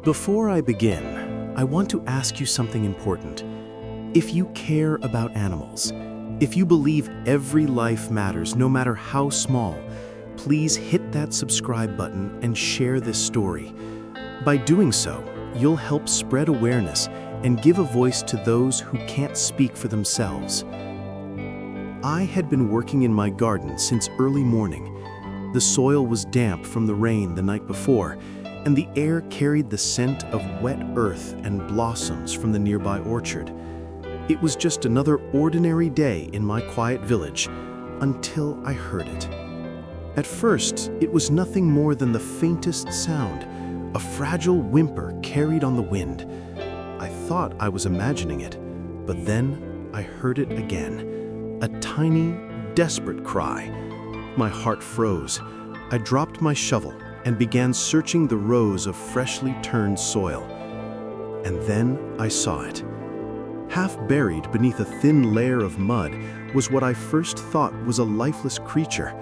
Before I begin, I want to ask you something important. If you care about animals, if you believe every life matters, no matter how small, please hit that subscribe button and share this story. By doing so, you'll help spread awareness and give a voice to those who can't speak for themselves. I had been working in my garden since early morning. The soil was damp from the rain the night before, and the air carried the scent of wet earth and blossoms from the nearby orchard. It was just another ordinary day in my quiet village until I heard it. At first, it was nothing more than the faintest sound, a fragile whimper carried on the wind. I thought I was imagining it, but then I heard it again, a tiny, desperate cry. My heart froze. I dropped my shovel and began searching the rows of freshly turned soil. And then I saw it. Half buried beneath a thin layer of mud was what I first thought was a lifeless creature.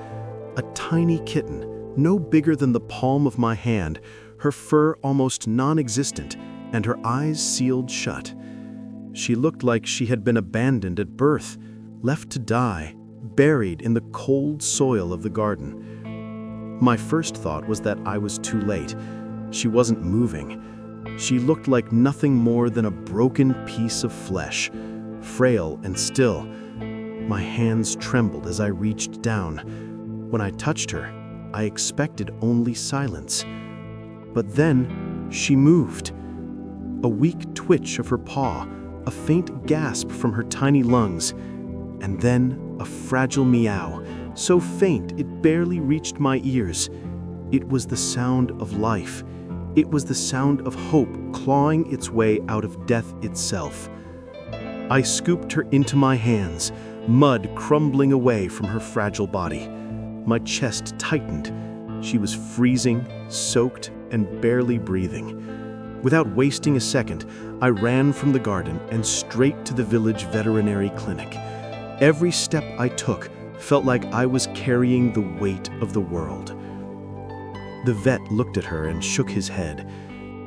A tiny kitten, no bigger than the palm of my hand, her fur almost non-existent, and her eyes sealed shut. She looked like she had been abandoned at birth, left to die, buried in the cold soil of the garden. My first thought was that I was too late. She wasn't moving. She looked like nothing more than a broken piece of flesh, frail and still. My hands trembled as I reached down. When I touched her, I expected only silence. But then she moved. A weak twitch of her paw, a faint gasp from her tiny lungs, and then a fragile meow, so faint it barely reached my ears. It was the sound of life. It was the sound of hope clawing its way out of death itself. I scooped her into my hands, mud crumbling away from her fragile body. My chest tightened. She was freezing, soaked, and barely breathing. Without wasting a second, I ran from the garden and straight to the village veterinary clinic. Every step I took felt like I was carrying the weight of the world. The vet looked at her and shook his head.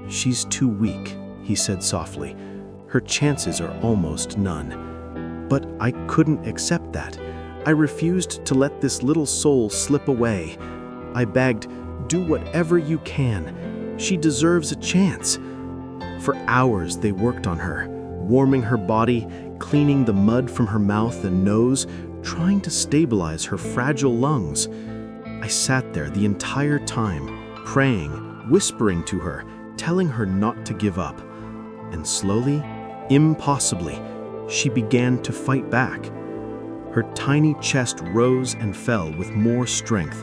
"She's too weak," he said softly. "Her chances are almost none." But I couldn't accept that. I refused to let this little soul slip away. I begged, "Do whatever you can. She deserves a chance." For hours they worked on her, warming her body, cleaning the mud from her mouth and nose, trying to stabilize her fragile lungs. I sat there the entire time, praying, whispering to her, telling her not to give up. And slowly, impossibly, she began to fight back. Her tiny chest rose and fell with more strength.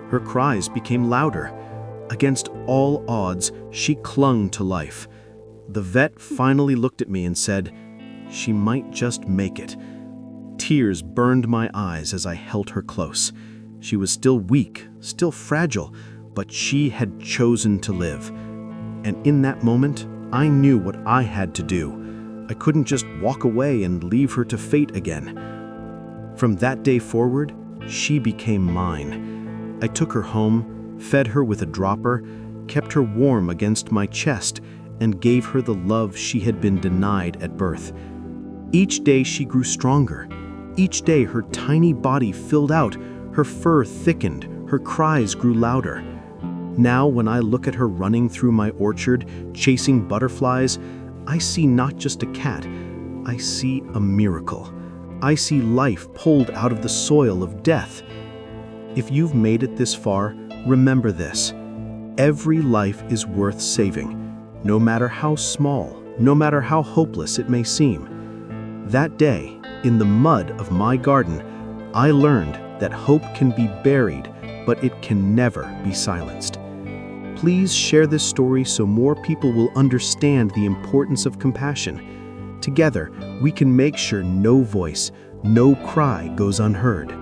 Her cries became louder. Against all odds, she clung to life. The vet finally looked at me and said, "She might just make it." Tears burned my eyes as I held her close. She was still weak, still fragile, but she had chosen to live. And in that moment, I knew what I had to do. I couldn't just walk away and leave her to fate again. From that day forward, she became mine. I took her home, fed her with a dropper, kept her warm against my chest, and gave her the love she had been denied at birth. Each day she grew stronger. Each day her tiny body filled out, her fur thickened, her cries grew louder. Now when I look at her running through my orchard, chasing butterflies, I see not just a cat, I see a miracle. I see life pulled out of the soil of death. If you've made it this far, remember this. Every life is worth saving, no matter how small, no matter how hopeless it may seem. That day, in the mud of my garden, I learned that hope can be buried, but it can never be silenced. Please share this story so more people will understand the importance of compassion. Together, we can make sure no voice, no cry goes unheard.